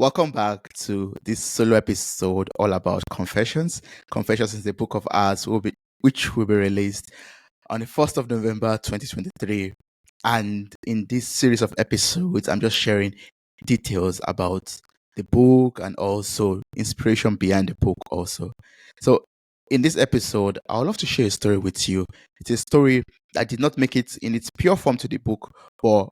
Welcome back to this solo episode all about confessions. Confessions is the book of ours which will be released on the 1st of November 2023. And in this series of episodes, I'm just sharing details about the book and also inspiration behind the book also. So in this episode, I would love to share a story with you. It's a story that did not make it in its pure form to the book, but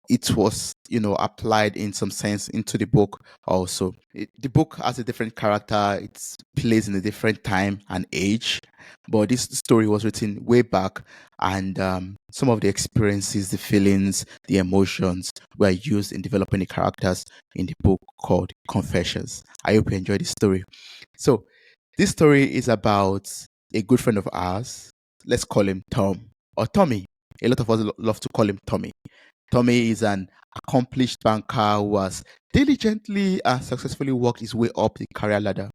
it was applied in some sense into the book also. The book has a different character. It's plays in a different time and age, but this story was written way back, and some of the experiences, the feelings, the emotions were used in developing the characters in the book called Confessions. I hope you enjoy this story. So this story is about a good friend of ours. Let's call him Tom or Tommy. A lot of us love to call him Tommy. Tommy is an accomplished banker who has diligently and successfully worked his way up the career ladder.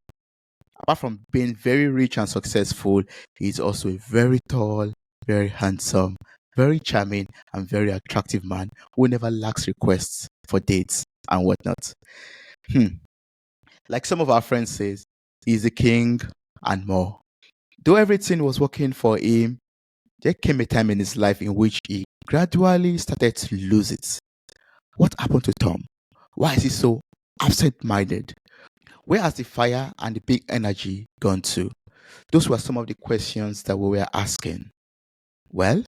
Apart from being very rich and successful, he is also a very tall, very handsome, very charming, and very attractive man who never lacks requests for dates and whatnot. Like some of our friends says, he's the king and more. Though everything was working for him, there came a time in his life in which he gradually started to lose it. What happened to Tom? Why is he so absent minded? Where has the fire and the big energy gone to? Those were some of the questions that we were asking. Well,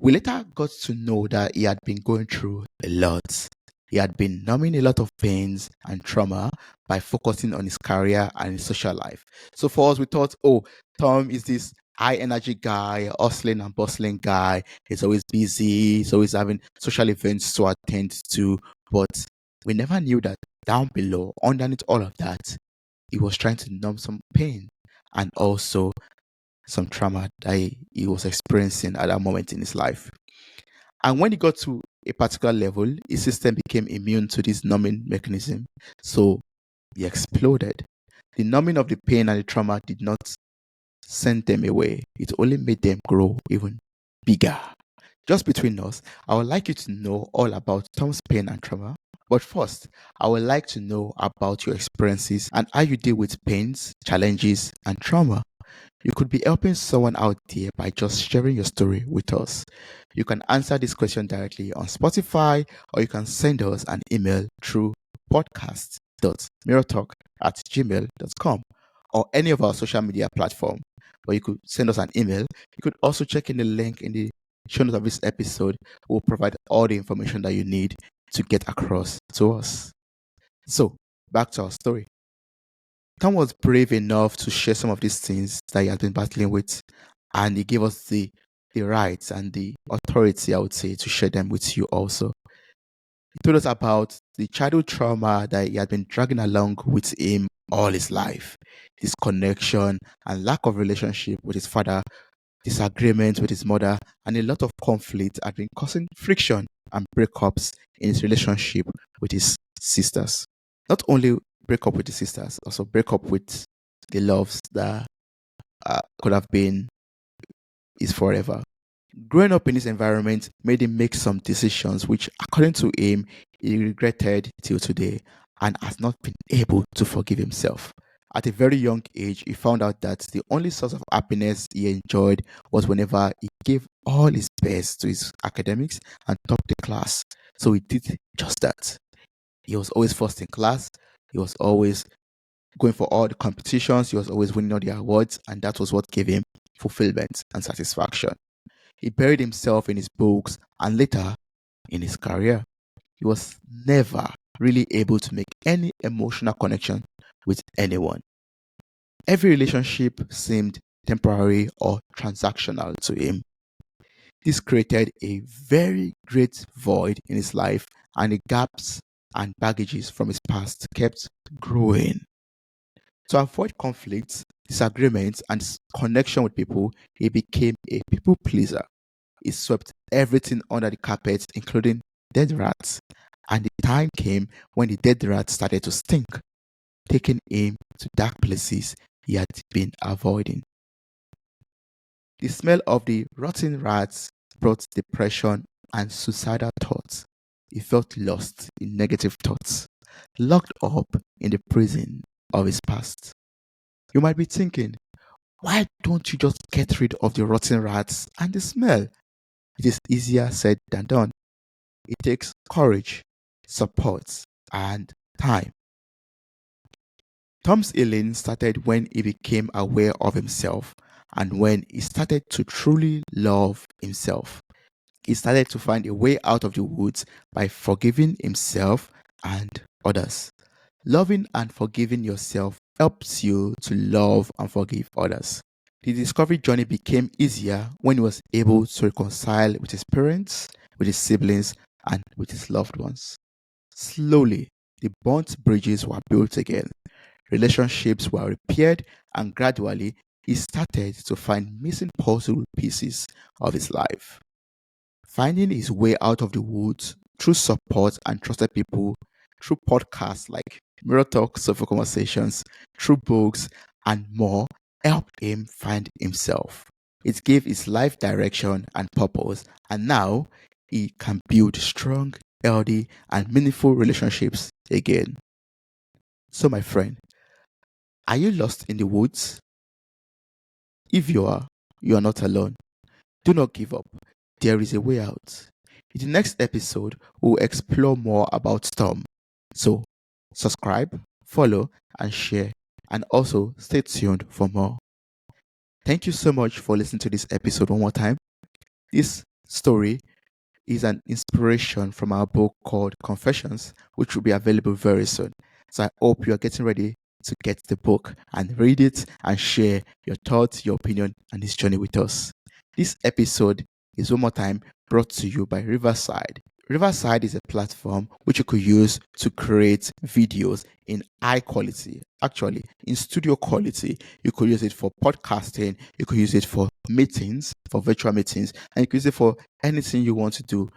we later got to know that he had been going through a lot. He had been numbing a lot of pains and trauma by focusing on his career and his social life. So for us, we thought, oh, Tom is this high energy guy, hustling and bustling guy. He's always busy. He's always having social events to attend to. But we never knew that down below, underneath all of that, he was trying to numb some pain and also some trauma that he was experiencing at that moment in his life. And when he got to a particular level, his system became immune to this numbing mechanism. So he exploded. The numbing of the pain and the trauma did not send them away, it only made them grow even bigger. Just between us, I would like you to know all about Tom's pain and trauma. But first, I would like to know about your experiences and how you deal with pains, challenges, and trauma. You could be helping someone out there by just sharing your story with us. You can answer this question directly on Spotify, or you can send us an email through podcast.mirrortalk@gmail.com or any of our social media platform. Or you could send us an email. You could also check in the link in the show notes of this episode. We'll provide all the information that you need to get across to us. So, back to our story. Tom was brave enough to share some of these things that he had been battling with, and he gave us the rights and the authority, I would say, to share them with you also. He told us about the childhood trauma that he had been dragging along with him all his life, disconnection and lack of relationship with his father, disagreements with his mother, and a lot of conflict had been causing friction and breakups in his relationship with his sisters. Not only break up with the sisters, also break up with the loves that could have been his forever. Growing up in this environment made him make some decisions which, according to him, he regretted till today and has not been able to forgive himself. At a very young age, he found out that the only source of happiness he enjoyed was whenever he gave all his best to his academics and topped the class. So he did just that. He was always first in class. He was always going for all the competitions. He was always winning all the awards, and that was what gave him fulfillment and satisfaction. He buried himself in his books and later in his career. He was never really able to make any emotional connection with anyone. Every relationship seemed temporary or transactional to him. This created a very great void in his life, and the gaps and baggages from his past kept growing. To avoid conflicts, disagreements, and connection with people, he became a people pleaser. He swept everything under the carpet, including dead rats. And the time came when the dead rats started to stink, taking him to dark places he had been avoiding. The smell of the rotten rats brought depression and suicidal thoughts. He felt lost in negative thoughts. locked up in the prison of his past. You might be thinking, why don't you just get rid of the rotten rats and the smell? It is easier said than done. It takes courage, support, and time. Tom's healing started when he became aware of himself and when he started to truly love himself. He started to find a way out of the woods by forgiving himself and others. Loving and forgiving yourself helps you to love and forgive others. The discovery journey became easier when he was able to reconcile with his parents, with his siblings, and with his loved ones. Slowly, the burnt bridges were built again, relationships were repaired, and gradually, he started to find missing puzzle pieces of his life. Finding his way out of the woods through support and trusted people, through podcasts like mirrortalk, Soulful Conversations, through books, and more, helped him find himself. It gave his life direction and purpose, and now he can build strong, healthy, and meaningful relationships again. So, my friend, are you lost in the woods? If you are not alone. Do not give up. There is a way out. In the next episode, we'll explore more about Storm. So, subscribe, follow, and share. And also, stay tuned for more. Thank you so much for listening to this episode one more time. This story is an inspiration from our book called Confessions, which will be available very soon. So I hope you are getting ready to get the book and read it and share your thoughts, your opinion, and this journey with us. This episode is one more time brought to you by Riverside. Riverside is a platform which you could use to create videos in high quality, actually in studio quality. You could use it for podcasting, you could use it for meetings, for virtual meetings, and you could use it for anything you want to do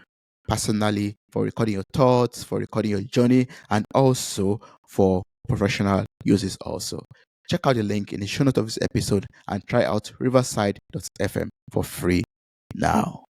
personally, for recording your thoughts, for recording your journey, and also for professional uses also. Check out the link in the show notes of this episode and try out riverside.fm for free now.